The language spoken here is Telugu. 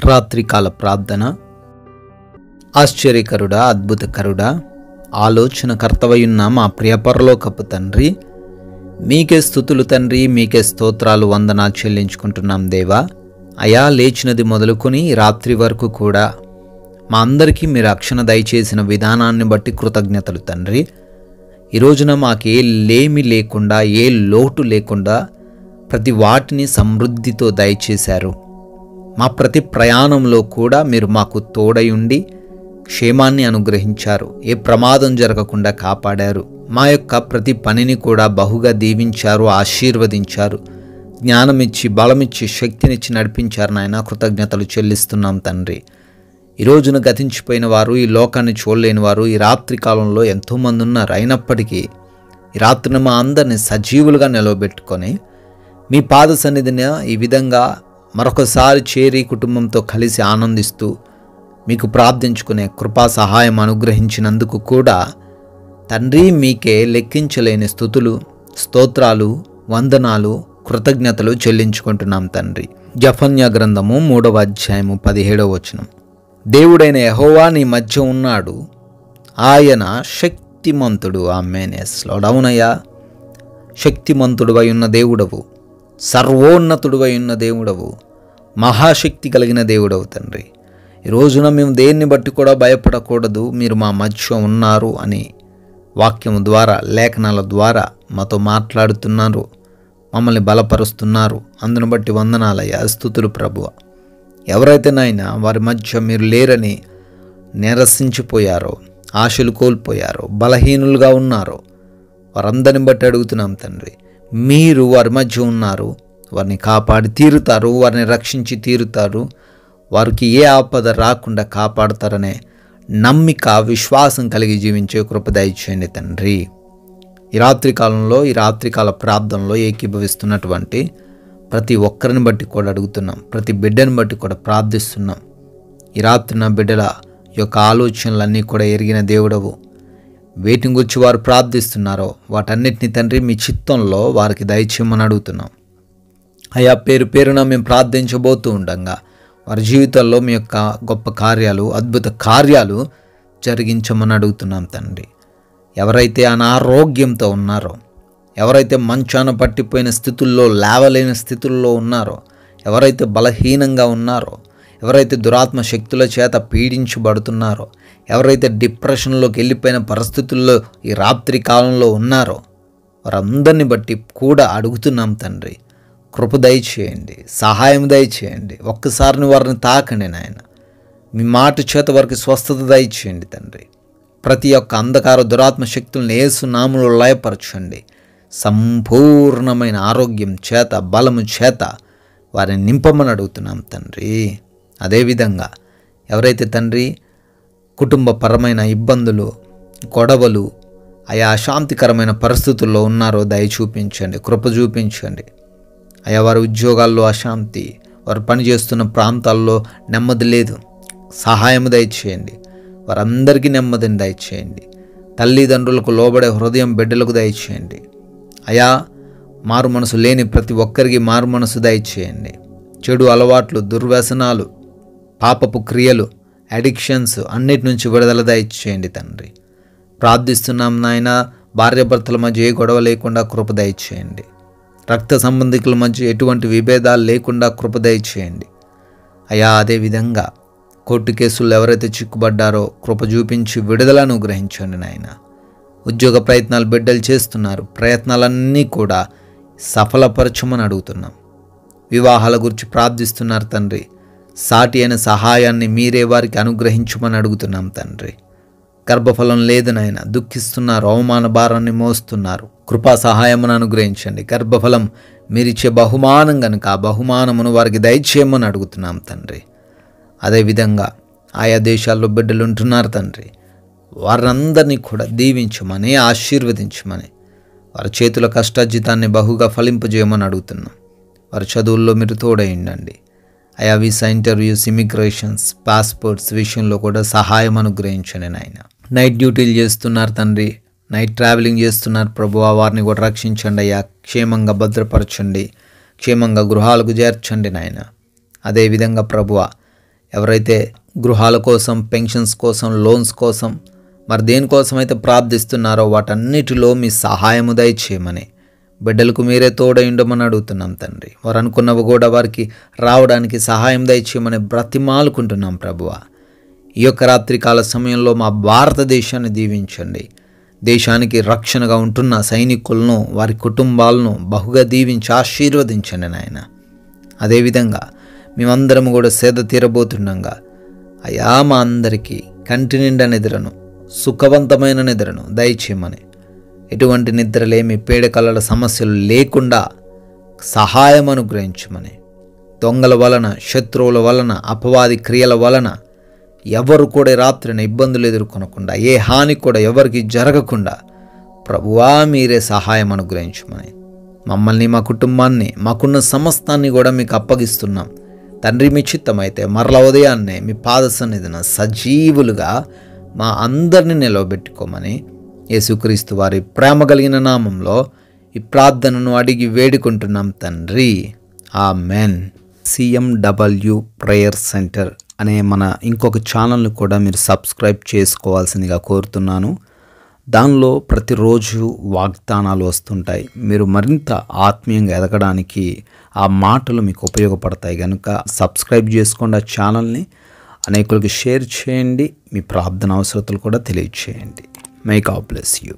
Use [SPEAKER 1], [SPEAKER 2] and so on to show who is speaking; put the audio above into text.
[SPEAKER 1] రాత్రికాల ప్రార్థన. ఆశ్చర్యకరుడా, అద్భుతకరుడా, ఆలోచనకర్తవయున్న మా ప్రియ పరలోకపు తండ్రి, మీకే స్తుతులు తండ్రి, మీకే స్తోత్రాలు, వందనాలు చెల్లించుకుంటున్నాం దేవా. అయా, లేచినది మొదలుకొని రాత్రి వరకు కూడా మా అందరికీ మీరు రక్షణ దయచేసిన విధానాన్ని బట్టి కృతజ్ఞతలు తండ్రి. ఈ రోజున మాకు ఏ లేమి లేకుండా, ఏ లోటు లేకుండా ప్రతి వాటిని సమృద్ధితో దయచేశారు. మా ప్రతి ప్రయాణంలో కూడా మీరు మాకు తోడై ఉండి క్షేమాన్ని అనుగ్రహించారు. ఏ ప్రమాదం జరగకుండా కాపాడారు. మా యొక్క ప్రతి పనిని కూడా బహుగా దీవించారు, ఆశీర్వదించారు. జ్ఞానమిచ్చి, బలమిచ్చి, శక్తినిచ్చి నడిపించారు నాయన. కృతజ్ఞతలు చెల్లిస్తున్నాం తండ్రి. ఈ రోజున గతించిపోయిన వారు, ఈ లోకాన్ని చూడలేని వారు ఈ రాత్రి కాలంలో ఎంతోమంది ఉన్నారు. అయినప్పటికీ ఈ రాత్రిని మా అందరినీ సజీవులుగా నిలవబెట్టుకొని మీ పాద సన్నిధిని ఈ విధంగా మరొకసారి చేరి కుటుంబంతో కలిసి ఆనందిస్తూ మీకు ప్రార్థించుకునే కృపా సహాయం అనుగ్రహించినందుకు కూడా తండ్రి మీకే లెక్కించలేని స్తుతులు, స్తోత్రాలు, వందనాలు, కృతజ్ఞతలు చెల్లించుకుంటున్నాం తండ్రి. జఫన్యా గ్రంథము 3వ అధ్యాయము 17వ వచనం. దేవుడైన యెహోవా నీ మధ్య ఉన్నాడు, ఆయన శక్తిమంతుడు. ఆమేన్. అవునయ్యా, శక్తిమంతుడువై ఉన్న దేవుడవు, సర్వోన్నతుడువై ఉన్న దేవుడవు, మహాశక్తి కలిగిన దేవుడవు తండ్రి. ఈ రోజున మేము దేన్ని బట్టి కూడా భయపడకూడదు, మీరు మా మధ్య ఉన్నారు అని వాక్యము ద్వారా, లేఖనాల ద్వారా మాతో మాట్లాడుతున్నారు, మమ్మల్ని బలపరుస్తున్నారు. అందును బట్టి వందనాలయ్యా, స్తుతులు ప్రభువ. ఎవరైతే నాయనా వారి మధ్య మీరు లేరని నిరసించిపోయారో, ఆశలు కోల్పోయారో, బలహీనులుగా ఉన్నారో వారందరిని బట్టి అడుగుతున్నాం తండ్రి, మీరు వారి మధ్య ఉన్నారు, వారిని కాపాడి తీరుతారు, వారిని రక్షించి తీరుతారు, వారికి ఏ ఆపద రాకుండా కాపాడతారనే నమ్మిక, విశ్వాసం కలిగి జీవించే కృప దయచేయండి తండ్రి. ఈ రాత్రికాలంలో, ఈ రాత్రికాల ప్రార్థనలో ఏకీభవిస్తున్నటువంటి ప్రతి ఒక్కరిని బట్టి కూడా అడుగుతున్నాం, ప్రతి బిడ్డని బట్టి కూడా ప్రార్థిస్తున్నాం. ఈ రాత్రి నా బిడ్డల యొక్క ఆలోచనలన్నీ కూడా ఎరిగిన దేవుడవు. వేటిని గురించి వారు ప్రార్థిస్తున్నారో వాటన్నిటిని తండ్రి మీ చిత్తంలో వారికి దయచేయమని అడుగుతున్నాం. అయా, పేరు పేరున మేము ప్రార్థించబోతూ ఉండగా వారి జీవితాల్లో మీ యొక్క గొప్ప కార్యాలు, అద్భుత కార్యాలు జరిగించమని అడుగుతున్నాం తండ్రి. ఎవరైతే అనారోగ్యంతో ఉన్నారో, ఎవరైతే మంచాన పట్టిపోయిన స్థితుల్లో, లేవలేని స్థితుల్లో ఉన్నారో, ఎవరైతే బలహీనంగా ఉన్నారో, ఎవరైతే దురాత్మ శక్తుల చేత పీడించబడుతున్నారో, ఎవరైతే డిప్రెషన్లోకి వెళ్ళిపోయిన పరిస్థితుల్లో ఈ రాత్రి కాలంలో ఉన్నారో వారందరిని బట్టి కూడా అడుగుతున్నాం తండ్రి. కృప దయచేయండి, సహాయం దయచేయండి. ఒక్కసారిని వారిని తాకండి నాయన. మీ మాట చేత వారికి స్వస్థత దయచేయండి తండ్రి. ప్రతి ఒక్క అంధకార దురాత్మ శక్తులను యేసు నామములో లయపరచండి. సంపూర్ణమైన ఆరోగ్యం చేత, బలము చేత వారిని నింపమని అడుగుతున్నాం తండ్రి. అదేవిధంగా ఎవరైతే తండ్రి కుటుంబపరమైన ఇబ్బందులు, గొడవలు, ఆయా అశాంతికరమైన పరిస్థితుల్లో ఉన్నారో దయ చూపించండి, కృప చూపించండి. ఆయా వారి ఉద్యోగాల్లో అశాంతి, వారు పనిచేస్తున్న ప్రాంతాల్లో నెమ్మది లేదు, సహాయం దయచేయండి. వారందరికీ నెమ్మదిని దయచేయండి. తల్లిదండ్రులకు లోబడే హృదయం బిడ్డలకు దయచేయండి. అయా, మారు మనసు లేని ప్రతి ఒక్కరికి మారు మనసు దయచేయండి. చెడు అలవాట్లు, దుర్వ్యసనాలు, పాపపు క్రియలు, అడిక్షన్స్ అన్నిటి నుంచి విడుదల దయచేయండి తండ్రి. ప్రార్థిస్తున్నాం నాయన. భార్యాభర్తల మధ్య ఏ గొడవ లేకుండా కృప దయచేయండి. రక్త సంబంధికుల మధ్య ఎటువంటి విభేదాలు లేకుండా కృప దయచేయండి. అయా, అదేవిధంగా కోర్టు కేసుల్లో ఎవరైతే చిక్కుబడ్డారో కృప చూపించి విడుదలను గ్రహించండి నాయన. ఉద్యోగ ప్రయత్నాలు బిడ్డలు చేస్తున్నారు, ప్రయత్నాలన్నీ కూడా సఫలపరచమని అడుగుతున్నాం. వివాహాల గురించి ప్రార్థిస్తున్నారు తండ్రి. సాటి అయిన సహాయాన్ని మీరే వారికి అనుగ్రహించమని అడుగుతున్నాం తండ్రి. గర్భఫలం లేదు నాయన, దుఃఖిస్తున్నారు, అవమాన భారాన్ని మోస్తున్నారు. కృపా సహాయమును అనుగ్రహించండి. గర్భఫలం మీరిచ్చే బహుమానం కనుక ఆ బహుమానమును వారికి దయచేయమని అడుగుతున్నాం తండ్రి. అదేవిధంగా ఆయా దేశాల్లో బిడ్డలు ఉంటున్నారు తండ్రి. వారందరినీ కూడా దీవించమని, ఆశీర్వదించమని, వారి చేతుల కష్టార్జితాన్ని బహుగా ఫలింపజేయమని అడుగుతున్నాం. వారి చదువుల్లో మీరు తోడై ఉండండి. ఆయా వీసా, ఇంటర్వ్యూస్, ఇమిగ్రేషన్స్, పాస్పోర్ట్స్ విషయంలో కూడా సహాయం అనుగ్రహించండి నాయన. నైట్ డ్యూటీలు చేస్తున్నారు తండ్రి, నైట్ ట్రావెలింగ్ చేస్తున్నారు ప్రభువా, వారిని కూడా రక్షించండి అయ్యా. క్షేమంగా భద్రపరచండి, క్షేమంగా గృహాలకు చేర్చండి నాయన. అదేవిధంగా ప్రభువా, ఎవరైతే గృహాల కోసం, పెన్షన్స్ కోసం, లోన్స్ కోసం, మరి దేనికోసం అయితే ప్రార్థిస్తున్నారో వాటన్నిటిలో మీ సహాయము దయచేయమని, బిడ్డలకు మీరే తోడై ఉండమని అడుగుతున్నాం తండ్రి. వారు అనుకున్నవి కూడా వారికి రావడానికి సహాయం దయచేయమని బ్రతిమాలుకుంటున్నాం ప్రభువా. ఈ యొక్క రాత్రికాల సమయంలో మా భారతదేశాన్ని దీవించండి. దేశానికి రక్షణగా ఉంటున్న సైనికులను, వారి కుటుంబాలను బహుగా దీవించి ఆశీర్వదించండి నాయన. అదేవిధంగా మేమందరం కూడా సేద తీరబోతుండగా అయా మా అందరికీ కంటి నిండా నిద్రను, సుఖవంతమైన నిద్రను దయచేయమని, ఎటువంటి నిద్రలేమి పీడకలల సమస్యలు లేకుండా సహాయం అనుగ్రహించమని, దొంగల వలన, శత్రువుల వలన, అపవాది క్రియల వలన ఎవరు కూడా రాత్రిన ఇబ్బందులు ఎదుర్కొనకుండా, ఏ హాని కూడా ఎవరికి జరగకుండా ప్రభువా మీరే సహాయం అనుగ్రహించమని, మమ్మల్ని, మా కుటుంబాన్ని, మాకున్న సమస్తాన్ని కూడా మీకు అప్పగిస్తున్నాం తండ్రి. మీ చిత్తమైతే మరల ఉదయాన్నే మీ పాద సన్నిధిన సజీవులుగా మా అందరిని నిలవబెట్టుకోమని యేసుక్రీస్తు వారి ప్రేమ కలిగిన నామంలో ఈ ప్రార్థనను అడిగి వేడుకుంటున్నాం తండ్రి. ఆమెన్. CMW ప్రేయర్ సెంటర్ అనే మన ఇంకొక ఛానల్ని కూడా మీరు సబ్స్క్రైబ్ చేసుకోవాల్సిందిగా కోరుతున్నాను. దానిలో ప్రతిరోజు వాగ్దానాలు వస్తుంటాయి. మీరు మరింత ఆత్మీయంగా ఎదగడానికి ఆ మాటలు మీకు ఉపయోగపడతాయి కనుక సబ్స్క్రైబ్ చేసుకోండి. ఆ ఛానల్ని అనేకులకు షేర్ చేయండి. మీ ప్రార్థన అవసరతలు కూడా తెలియచేయండి. May God bless you.